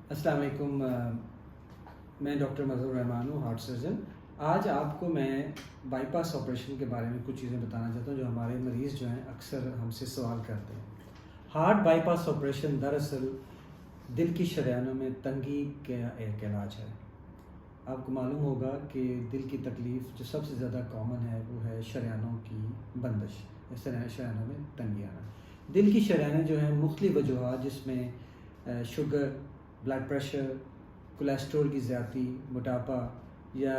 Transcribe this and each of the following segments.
السلام علیکم، میں ڈاکٹر مظہر الرحمان ہوں، ہارٹ سرجن۔ آج آپ کو میں بائی پاس آپریشن کے بارے میں کچھ چیزیں بتانا چاہتا ہوں جو ہمارے مریض جو ہیں اکثر ہم سے سوال کرتے ہیں۔ ہارٹ بائی پاس آپریشن دراصل دل کی شریانوں میں تنگی کا ایک علاج ہے۔ آپ کو معلوم ہوگا کہ دل کی تکلیف جو سب سے زیادہ کامن ہے وہ ہے شریانوں کی بندش، شریانوں میں تنگی آنا۔ دل کی شریانیں جو ہیں مختلف وجوہات، جس میں شوگر، بلڈ پریشر، کولیسٹرول کی زیادتی، موٹاپا یا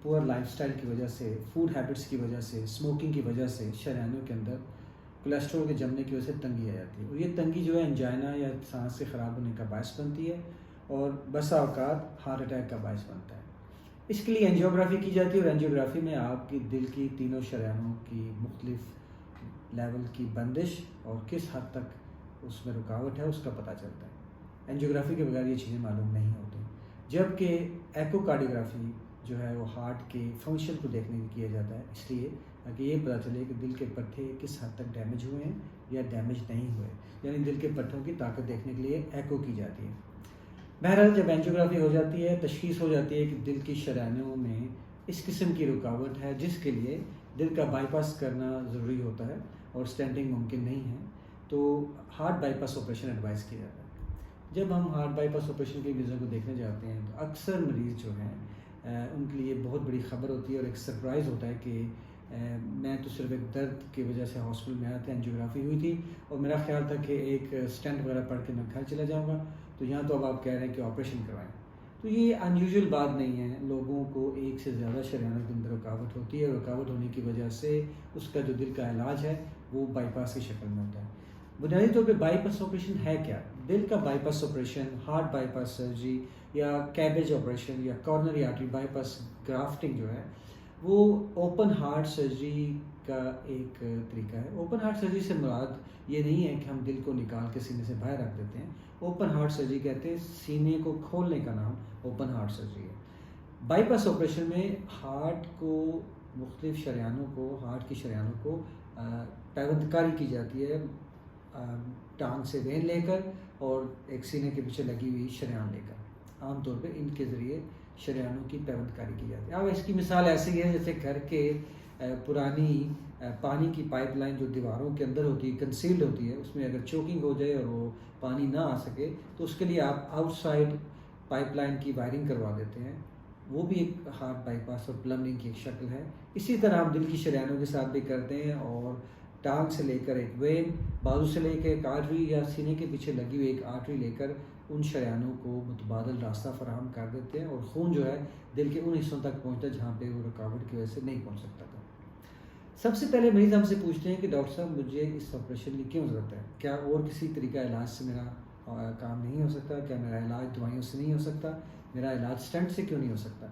پور لائف سٹائل کی وجہ سے، فوڈ ہیبٹس کی وجہ سے، اسموکنگ کی وجہ سے شریانوں کے اندر کولیسٹرول کے جمنے کی وجہ سے تنگی آ جاتی ہے، اور یہ تنگی جو ہے انجائنا یا سانس کے خراب ہونے کا باعث بنتی ہے اور بسا اوقات ہارٹ اٹیک کا باعث بنتا ہے۔ اس کے لیے انجیوگرافی کی جاتی ہے، اور انجیوگرافی میں آپ کی دل کی تینوں شریانوں کی مختلف لیول کی بندش اور کس حد تک اس میں رکاوٹ ہے اس کا پتہ چلتا ہے۔ انجیوگرافی کے بغیر یہ چیزیں معلوم نہیں ہوتی، جبکہ ایکو کارڈیوگرافی جو ہے وہ ہارٹ کے فنکشن کو دیکھنے کے کیا جاتا ہے، اس لیے تاکہ یہ پتہ چلے کہ دل کے پٹھے کس حد تک ڈیمیج ہوئے ہیں یا ڈیمیج نہیں ہوئے، یعنی دل کے پٹھوں کی طاقت دیکھنے کے لیے ایکو کی جاتی ہے۔ بہرحال جب انجیوگرافی ہو جاتی ہے، تشخیص ہو جاتی ہے کہ دل کی شریانوں میں اس قسم کی رکاوٹ ہے جس کے لیے دل کا بائی پاس کرنا ضروری ہوتا ہے اور اسٹینٹنگ ممکن نہیں ہے، تو heart bypass operation advise کیا جاتا ہے۔ جب ہم ہارٹ بائی پاس آپریشن کے مریضوں کو دیکھنے جاتے ہیں تو اکثر مریض جو ہیں ان کے لیے بہت بڑی خبر ہوتی ہے اور ایک سرپرائز ہوتا ہے کہ میں تو صرف ایک درد کی وجہ سے ہاسپٹل میں آیا تھا، انجیوگرافی ہوئی تھی اور میرا خیال تھا کہ ایک اسٹینٹ وغیرہ پڑھ کے میں گھر چلا جاؤں گا، تو یہاں تو اب آپ کہہ رہے ہیں کہ آپریشن کروائیں۔ تو یہ انیوژل بات نہیں ہے، لوگوں کو ایک سے زیادہ شریانوں کے اندر رکاوٹ ہوتی ہے، اور رکاوٹ ہونے کی وجہ سے اس کا جو دل کا علاج ہے وہ بائی پاس کی شکل میں ہوتا ہے۔ بنیادی طور پہ بائی پاس آپریشن ہے کیا؟ دل کا by pass operation, heart bypass surgery یا کیبیج آپریشن یا coronary artery by pass grafting جو ہے وہ اوپن ہارٹ سرجری کا ایک طریقہ ہے۔ اوپن ہارٹ سرجری سے مراد یہ نہیں ہے کہ ہم دل کو نکال کے سینے سے باہر رکھ دیتے ہیں، اوپن ہارٹ سرجری کہتے ہیں سینے کو کھولنے کا نام اوپن ہارٹ سرجری ہے۔ بائی پاس آپریشن میں ہارٹ کو مختلف شریانوں کو، ہارٹ کی شریانوں کو پیوند کاری کی جاتی ہے، ٹانگ سے وین لے کر اور ایک سینے کے پیچھے لگی ہوئی شریان لے کر، عام طور پہ ان کے ذریعے شریانوں کی پیوند کاری کی جاتی ہے۔ اب اس کی مثال ایسی ہے جیسے گھر کے پرانی پانی کی پائپ لائن جو دیواروں کے اندر ہوتی ہے، کنسیلڈ ہوتی ہے، اس میں اگر چوکنگ ہو جائے اور وہ پانی نہ آ سکے تو اس کے لیے آپ آؤٹ سائڈ پائپ لائن کی وائرنگ کروا دیتے ہیں، وہ بھی ایک ہارٹ بائی پاس اور پلمبنگ کی ایک شکل ہے۔ اسی طرح ہم دل کی شریانوں کے ساتھ بھی کرتے ہیں، اور ٹانگ سے لے کر ایک وین، بازو سے لے کے ایک آرٹری یا سینے کے پیچھے لگی ہوئی ایک آرٹری لے کر ان شریانوں کو متبادل راستہ فراہم کر دیتے ہیں، اور خون جو ہے دل کے ان حصوں تک پہنچتا ہے جہاں پہ وہ رکاوٹ کی وجہ سے نہیں پہنچ سکتا تھا۔ سب سے پہلے مریض ہم سے پوچھتے ہیں کہ ڈاکٹر صاحب مجھے اس آپریشن کی کیوں ضرورت ہے؟ کیا اور کسی طریقہ علاج سے میرا کام نہیں ہو سکتا؟ کیا میرا علاج دوائیوں سے نہیں ہو سکتا؟ میرا علاج اسٹنٹ سے کیوں نہیں ہو سکتا؟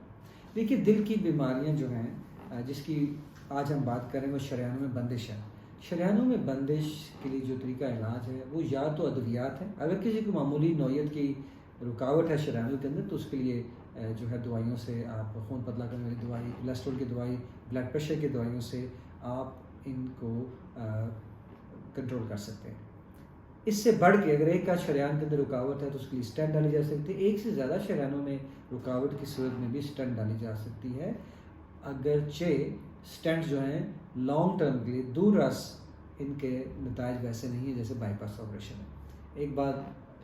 دیکھیے، دل کی بیماریاں جو ہیں جس کی آج ہم بات کریں وہ شریانوں میں بندش ہے۔ شریانوں میں بندش کے لیے جو طریقہ علاج ہے وہ یا تو ادویات ہے، اگر کسی کو معمولی نوعیت کی رکاوٹ ہے شریانوں کے اندر تو اس کے لیے جو ہے دوائیوں سے، آپ خون پتلا کرنے والی دوائی، کولیسٹرول کی دوائی، بلڈ پریشر کی دوائیوں سے آپ ان کو کنٹرول کر سکتے ہیں۔ اس سے بڑھ کے اگر ایک کا شریان کے اندر رکاوٹ ہے تو اس کے لیے اسٹنٹ ڈالی جا سکتی ہے۔ ایک سے زیادہ شریانوں میں رکاوٹ کی صورت میں بھی اسٹنٹ ڈالی جا سکتی ہے، اگرچہ اسٹنٹ جو ہیں لانگ ٹرم کے لیے دور رس ان کے نتائج ویسے نہیں ہیں جیسے بائی پاس آپریشن ہے۔ ایک بات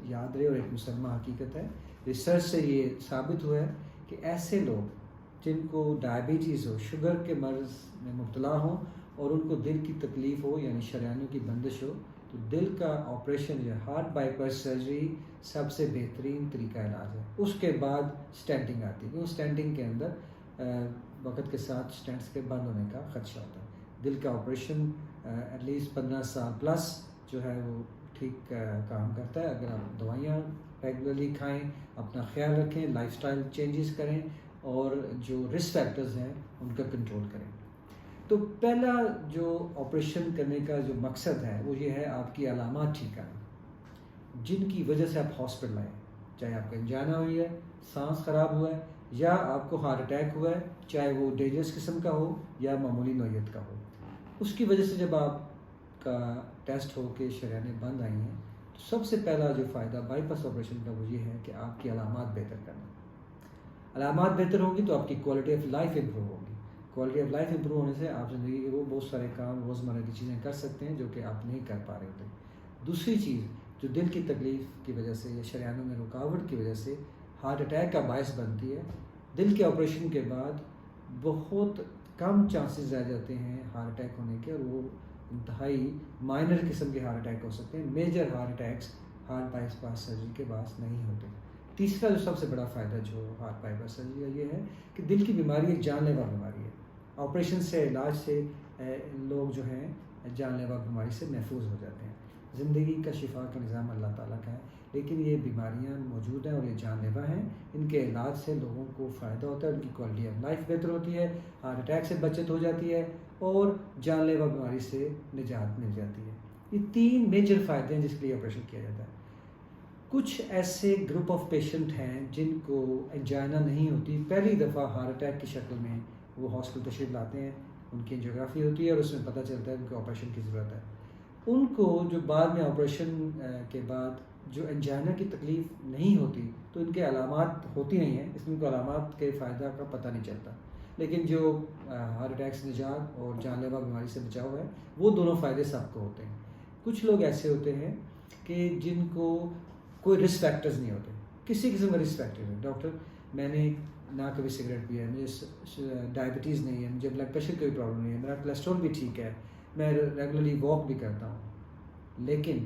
یاد رہے اور ایک مسلمہ حقیقت ہے، ریسرچ سے یہ ثابت ہوا ہے کہ ایسے لوگ جن کو ڈائبٹیز ہو، شوگر کے مرض میں مبتلا ہوں اور ان کو دل کی تکلیف ہو یعنی شریانوں کی بندش ہو، تو دل کا آپریشن یا ہارٹ بائی پاس سرجری سب سے بہترین طریقہ علاج ہے۔ اس کے بعد اسٹینٹنگ آتی ہے، کیوں اسٹینٹنگ کے اندر وقت کے ساتھ اسٹینٹس کے بند ہونے کا خدشہ ہوتا ہے۔ دل کا آپریشن ایٹ لیسٹ 15 سال پلس جو ہے وہ ٹھیک کام کرتا ہے، اگر آپ دوائیاں ریگولرلی کھائیں، اپنا خیال رکھیں، لائف سٹائل چینجز کریں اور جو رسک فیکٹرز ہیں ان کا کنٹرول کریں۔ تو پہلا جو آپریشن کرنے کا جو مقصد ہے وہ یہ ہے آپ کی علامات ٹھیک کرنا، جن کی وجہ سے آپ ہاسپٹل آئیں، چاہے آپ کا انجائنا ہوئی ہے، سانس خراب ہوا ہے، یا آپ کو ہارٹ اٹیک ہوا ہے، چاہے وہ ڈینجرس قسم کا ہو یا معمولی نوعیت کا ہو۔ اس کی وجہ سے جب آپ کا ٹیسٹ ہو کے شریانیں بند آئی ہیں تو سب سے پہلا جو فائدہ بائی پاس آپریشن کا وہ یہ ہے کہ آپ کی علامات بہتر کرنا. علامات بہتر ہوں گی تو آپ کی کوالٹی آف لائف امپروو ہوگی. کوالٹی آف لائف امپروو ہونے سے آپ زندگی کے وہ بہت سارے کام روزمرہ کی چیزیں کر سکتے ہیں جو کہ آپ نہیں کر پا رہے ہوتے. دوسری چیز جو دل کی تکلیف کی وجہ سے یا شریانوں میں رکاوٹ کی وجہ سے ہارٹ اٹیک کا باعث بنتی ہے، دل کے آپریشن کے بعد بہت کم چانسز رہ جاتے ہیں ہارٹ اٹیک ہونے کے، اور وہ انتہائی مائنر قسم کے ہارٹ اٹیک ہو سکتے ہیں. Major heart attacks heart bypass surgery کے باعث نہیں ہوتے. تیسرا جو سب سے بڑا فائدہ جو ہارٹ بائی پاس سرجری کا یہ ہے کہ دل کی بیماری ایک جان لیوا بیماری ہے. آپریشن سے علاج سے لوگ جو ہیں جان لیوا بیماری سے محفوظ ہو جاتے ہیں. زندگی کا شفا کا نظام اللہ تعالیٰ کا ہے، لیکن یہ بیماریاں موجود ہیں اور یہ جان لیوا ہیں. ان کے علاج سے لوگوں کو فائدہ ہوتا ہے، ان کی کوالٹی آف لائف بہتر ہوتی ہے، ہارٹ اٹیک سے بچت ہو جاتی ہے اور جان لیوا بیماری سے نجات مل جاتی ہے. یہ 3 میجر فائدے ہیں جس کے لیے آپریشن کیا جاتا ہے. کچھ ایسے گروپ آف پیشنٹ ہیں جن کو انجائنا نہیں ہوتی، پہلی دفعہ ہارٹ اٹیک کی شکل میں وہ ہاسپٹل تشریف لاتے ہیں، ان کی انجیوگرافی ہوتی ہے اور اس میں پتہ چلتا ہے ان کو آپریشن کی ضرورت ہے. ان کو جو بعد میں آپریشن کے بعد جو انجائنا کی تکلیف نہیں ہوتی تو ان کے علامات ہوتی نہیں ہیں، اس میں ان کو علامات کے فائدہ کا پتہ نہیں چلتا. لیکن جو ہارٹ اٹیک سے نجات اور جان لیوا بیماری سے بچاؤ ہے وہ دونوں فائدے سب کو ہوتے ہیں. کچھ لوگ ایسے ہوتے ہیں کہ جن کو کوئی رسک فیکٹرز نہیں ہوتے، کسی قسم کا رسک فیکٹر ہے. ڈاکٹر میں نے نہ کبھی سگریٹ پیا ہے، مجھے ڈائبٹیز نہیں ہے، مجھے بلڈ پریشر کی کوئی پرابلم نہیں ہے، میرا کولیسٹرول بھی ٹھیک ہے، میں ریگولرلی واک بھی کرتا ہوں. لیکن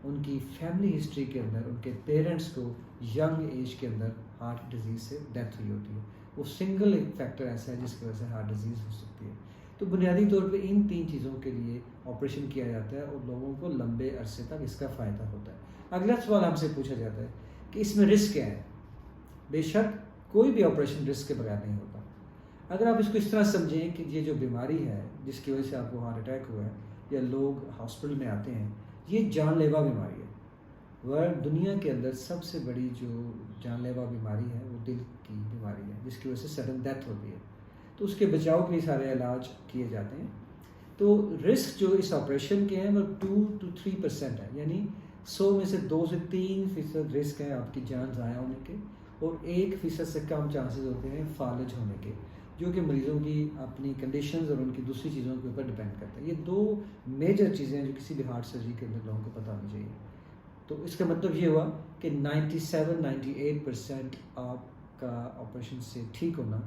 ان کی فیملی ہسٹری کے اندر ان کے پیرنٹس کو ینگ ایج کے اندر ہارٹ ڈیزیز سے ڈیتھ ہوئی ہوتی ہے. وہ سنگل ایک فیکٹر ایسا ہے جس کی وجہ سے ہارٹ ڈیزیز ہو سکتی ہے. تو بنیادی طور پہ ان 3 چیزوں کے لیے آپریشن کیا جاتا ہے اور لوگوں کو لمبے عرصے تک اس کا فائدہ ہوتا ہے. اگلا سوال ہم سے پوچھا جاتا ہے کہ اس میں رسک کیا ہے. بے شک کوئی بھی آپریشن رسک کے بغیر نہیں ہوتا. اگر آپ اس کو اس طرح سمجھیں کہ یہ جو بیماری ہے جس کی وجہ سے آپ کو ہارٹ اٹیک ہوا ہے یا لوگ ہاسپٹل میں آتے ہیں، یہ جان لیوا بیماری ہے. دنیا کے اندر سب سے بڑی جو جان لیوا بیماری ہے وہ دل کی بیماری ہے جس کی وجہ سے سڈن ڈیتھ ہوتی ہے. تو اس کے بچاؤ کے لیے سارے علاج کیے جاتے ہیں. تو رسک جو اس آپریشن کے ہیں وہ 2 to 3% ہے، یعنی 100 میں سے 2 سے 3% رسک ہے آپ کی جان ضائع ہونے کے، اور 1% سے کم چانسز ہوتے ہیں فالج ہونے کے، جو کہ مریضوں کی اپنی کنڈیشنز اور ان کی دوسری چیزوں کے اوپر ڈپینڈ کرتا ہے. یہ 2 میجر چیزیں ہیں جو کسی بھی ہارٹ سرجری کے اندر لوگوں کو پتہ ہونی چاہیے. تو اس کا مطلب یہ ہوا کہ 97-98% آپ کا آپریشن سے ٹھیک ہونا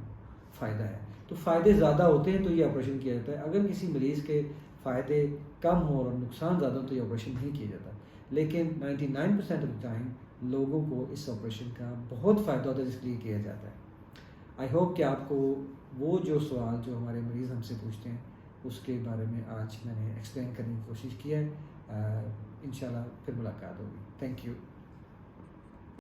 فائدہ ہے. تو فائدے زیادہ ہوتے ہیں تو یہ آپریشن کیا جاتا ہے. اگر کسی مریض کے فائدے کم ہوں اور نقصان زیادہ ہو تو یہ آپریشن نہیں کیا جاتا. لیکن 99% آف ٹائم لوگوں کو اس آپریشن کا بہت فائدہ ہوتا ہے جس کے لیے کیا جاتا ہے. آئی ہوپ کہ آپ کو وہ جو سوال جو ہمارے مریض ہم سے پوچھتے ہیں اس کے بارے میں آج میں نے ایکسپلین کرنے کی کوشش کی ہے. انشاءاللہ پھر ملاقات ہوگی. Thank you.